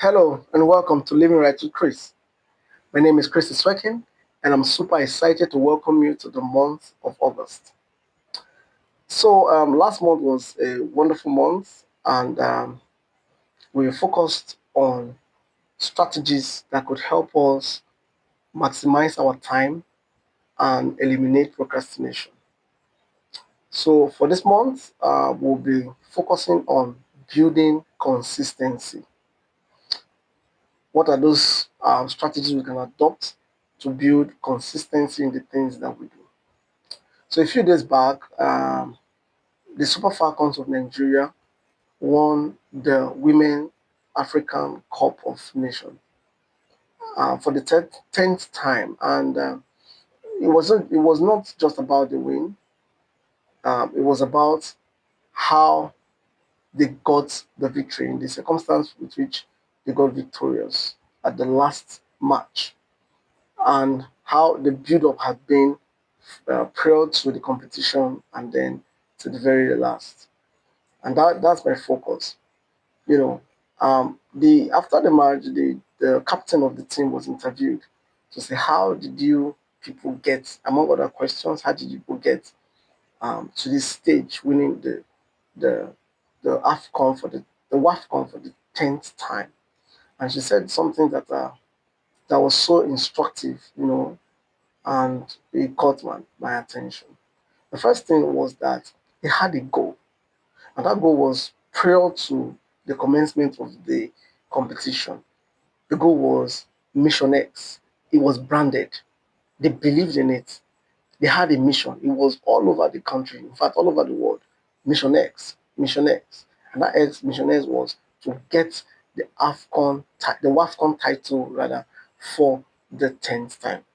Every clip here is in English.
Hello and welcome to Living Right with Chris. My name is Chris Iswekin and I'm super excited to welcome you to the month of August. Last month was a wonderful month and we focused on strategies that could help us maximize our time and eliminate procrastination. So, for this month, we'll be focusing on building consistency. What are those strategies we can adopt to build consistency in the things that we do? So a few days back, the Super Falcons of Nigeria won the Women African Cup of Nations for the 10th time, and it was not just about the win. It was about how they got the victory in the circumstance with which they got victorious at the last match, and how the build-up had been prior to the competition and then to the very last. And that's my focus. You know, the after the match, the captain of the team was interviewed to say, how did you people get, among other questions, how did you people get to this stage, winning the the AFCON for the WAFCON for the 10th time? And she said something that was so instructive, and it caught my attention. The first thing was that he had a goal, and that goal was prior to the commencement of the competition. The goal was Mission X. It was branded. They believed in it. They had a mission. It was all over the country, in fact, all over the world. Mission X, Mission X. And that Mission X was to get the WAFCON title rather for the 10th time.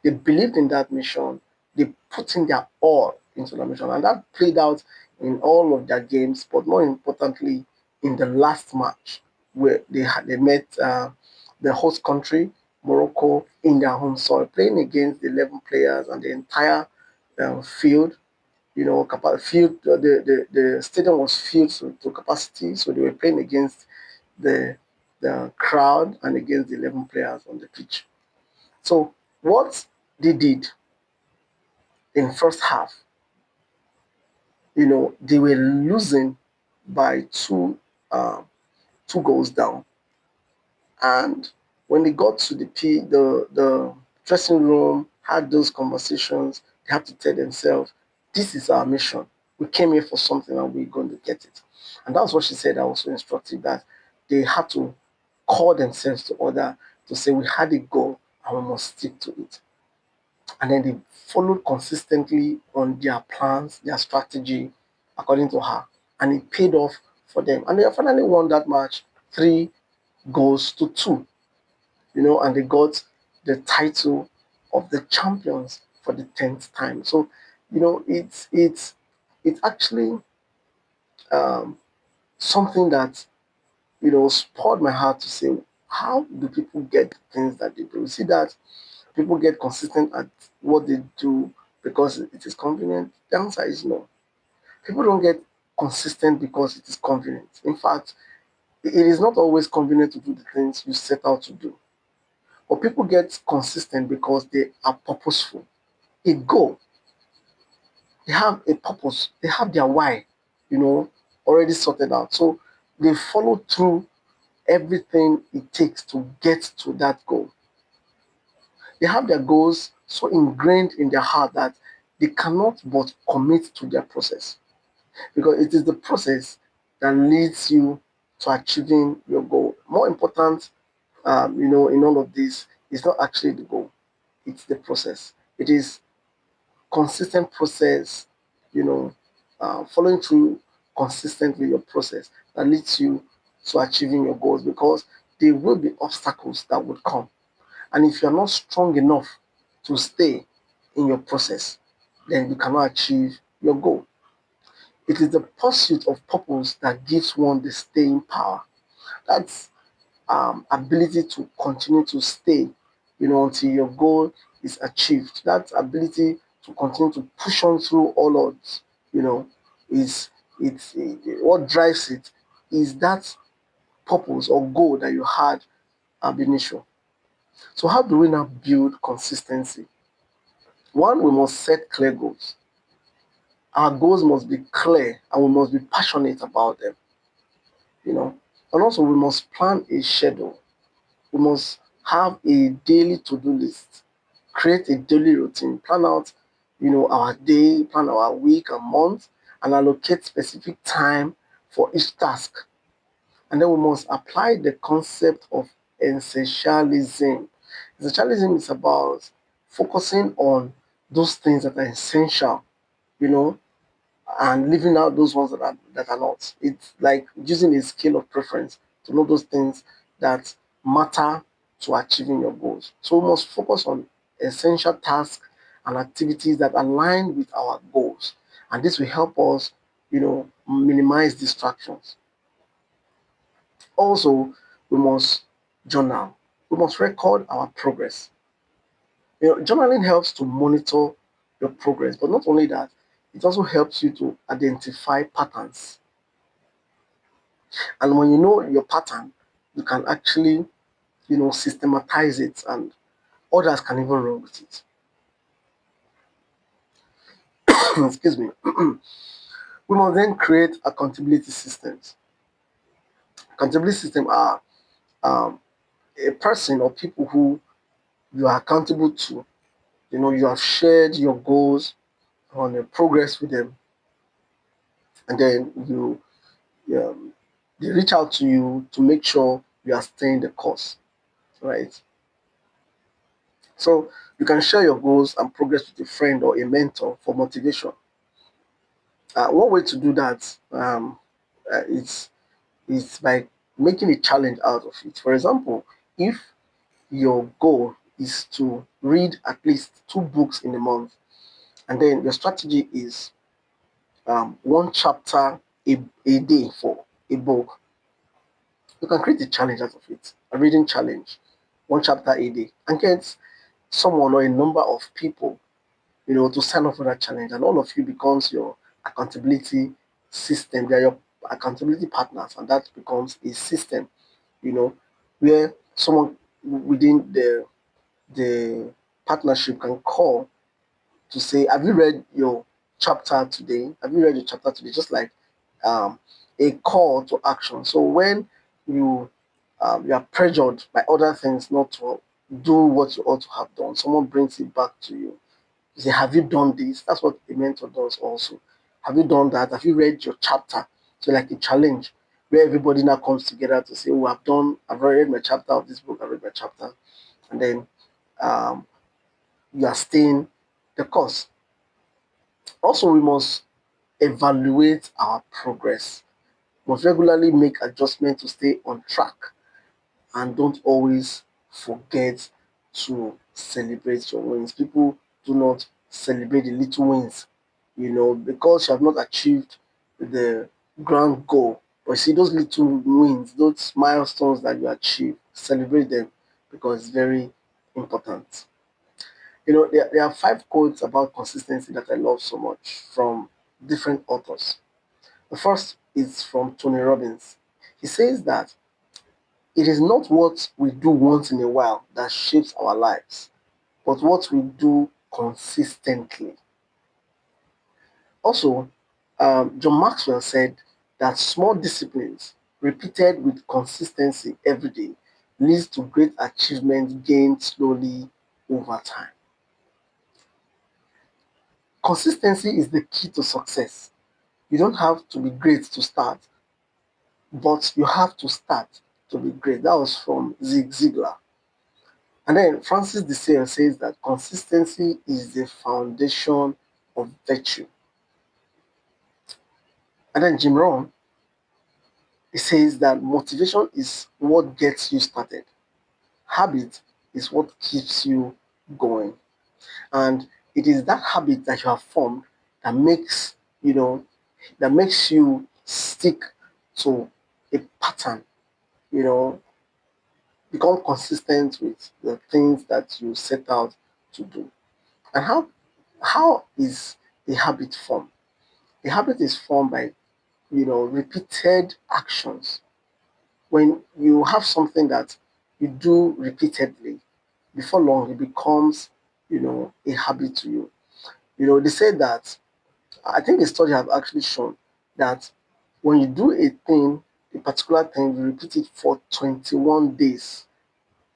They believed in that mission. They put in their all into the mission, and that played out in all of their games. But more importantly, in the last match where they met the host country Morocco in their home soil, playing against the 11 players and the entire field. Field. The stadium was filled to capacity, so they were playing against the the crowd and against the 11 players on the pitch. So what they did in first half, they were losing by two goals down. And when they got to the dressing room, had those conversations, they had to tell themselves, this is our mission. We came here for something and we're going to get it. And that's what she said that was so instructive, that they had to call themselves to order to say we had a goal and we must stick to it. And then they followed consistently on their plans, their strategy, according to her, and it paid off for them. And they finally won that match 3 goals to 2, and they got the title of the champions for the 10th time. So, it's actually um, something that spurred my heart to say, how do people get things that they do? You see that people get consistent at what they do because it is convenient. The answer is no. People don't get consistent because it is convenient. In fact, it is not always convenient to do the things you set out to do. But people get consistent because they are purposeful. A goal, they have a purpose, they have their why, you know, already sorted out. So they follow through everything it takes to get to that goal. They have their goals so ingrained in their heart that they cannot but commit to their process, because it is the process that leads you to achieving your goal. More important, in all of this, is not actually the goal, it's the process. It is consistent process, following through consistently your process that leads you to achieving your goals, because there will be obstacles that would come. And if you're not strong enough to stay in your process, then you cannot achieve your goal. It is the pursuit of purpose that gives one the staying power. That's ability to continue to stay, until your goal is achieved. That ability to continue to push on through all odds, you know, is what drives it is that purpose or goal that you had ab initio. So how do we now build consistency? One, we must set clear goals. Our goals must be clear and we must be passionate about them, you know. And also we must plan a schedule. We must have a daily to-do list, create a daily routine, plan out, our day, plan our week and month, and allocate specific time for each task. And then we must apply the concept of essentialism. Essentialism is about focusing on those things that are essential, you know, and leaving out those ones that are not. It's like using a scale of preference to know those things that matter to achieving your goals. So we must focus on essential tasks and activities that align with our goals. And this will help us, minimize distractions. Also, we must journal. We must record our progress. Journaling helps to monitor your progress, but not only that, it also helps you to identify patterns. And when you know your pattern, you can actually, systematize it, and others can even run with it. Excuse me. We must then create accountability systems. Accountability systems are um, a person or people who you are accountable to. You have shared your goals on your progress with them, and then um, they reach out to you to make sure you are staying the course, right? So you can share your goals and progress with a friend or a mentor for motivation. One way to do that is by making a challenge out of it. For example, if your goal is to read at least 2 books in a month, and then your strategy is 1 chapter a day for a book, you can create a challenge out of it, a reading challenge, 1 chapter a day, and get someone or a number of people, to sign up for that challenge, and all of you becomes your accountability system. They are your accountability partners, and that becomes a system, you know, where someone within the partnership can call to say, "Have you read your chapter today? Have you read your chapter today?" Just like um, a call to action. So when you you are pressured by other things not to do what you ought to have done, someone brings it back to you. You say, "Have you done this?" That's what a mentor does also. Have you done that? Have you read your chapter? So like a challenge where everybody now comes together to say, "Oh, I've read my chapter of this book, I've read my chapter," and then um, you are staying the course. Also, we must evaluate our progress. We must regularly make adjustments to stay on track, and don't always forget to celebrate your wins. People do not celebrate the little wins, because you have not achieved the grand goal. But see, those little wins, those milestones that you achieve, celebrate them because it's very important. There are 5 quotes about consistency that I love so much from different authors. The first is from Tony Robbins. He says that it is not what we do once in a while that shapes our lives, but what we do consistently. Also, John Maxwell said that small disciplines repeated with consistency every day leads to great achievements gained slowly over time. Consistency is the key to success. You don't have to be great to start, but you have to start to be great. That was from Zig Ziglar. And then Francis de Sales says that consistency is the foundation of virtue. And then Jim Rohn, he says that motivation is what gets you started. Habit is what keeps you going. And it is that habit that you have formed that makes you stick to a pattern, you know, become consistent with the things that you set out to do. And how is a habit formed? A habit is formed by repeated actions. when you have something that you do repeatedly, before long it becomes, a habit to you. They say that, I think a study have actually shown that when you do a particular thing, you repeat it for 21 days,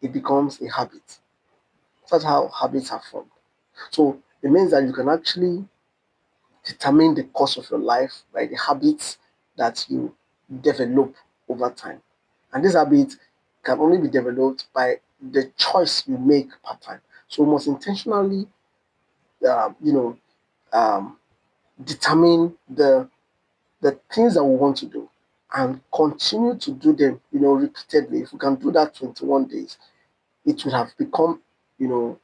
it becomes a habit. That's how habits are formed. So it means that you can actually determine the course of your life by the habits that you develop over time. And these habits can only be developed by the choice you make per time. So we must intentionally, uh, you know, um, determine the things that we want to do and continue to do them, repeatedly. If we can do that 21 days, it would have become, you know,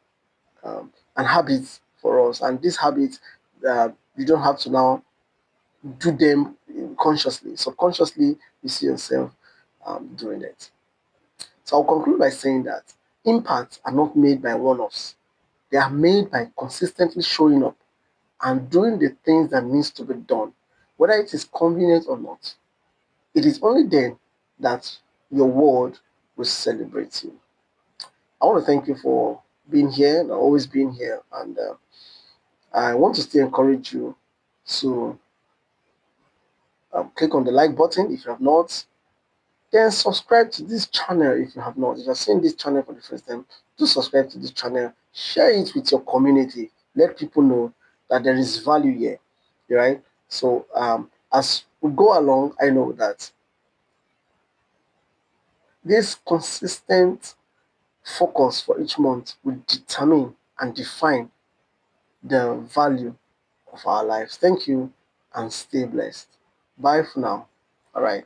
an habit for us. And this habit, you don't have to now do them consciously. Subconsciously, you see yourself doing it. So I'll conclude by saying that impacts are not made by one-offs. They are made by consistently showing up and doing the things that needs to be done, whether it is convenient or not. It is only then that your world will celebrate you. I want to thank you for being here and always being here. And I want to still encourage you to click on the like button if you have not. Then subscribe to this channel if you have not. If you're seeing this channel for the first time, do subscribe to this channel. Share it with your community. Let people know that there is value here. Right? So as we go along, I know that this consistent focus for each month will determine and define the value of our lives. Thank you and stay blessed. Bye for now. All right.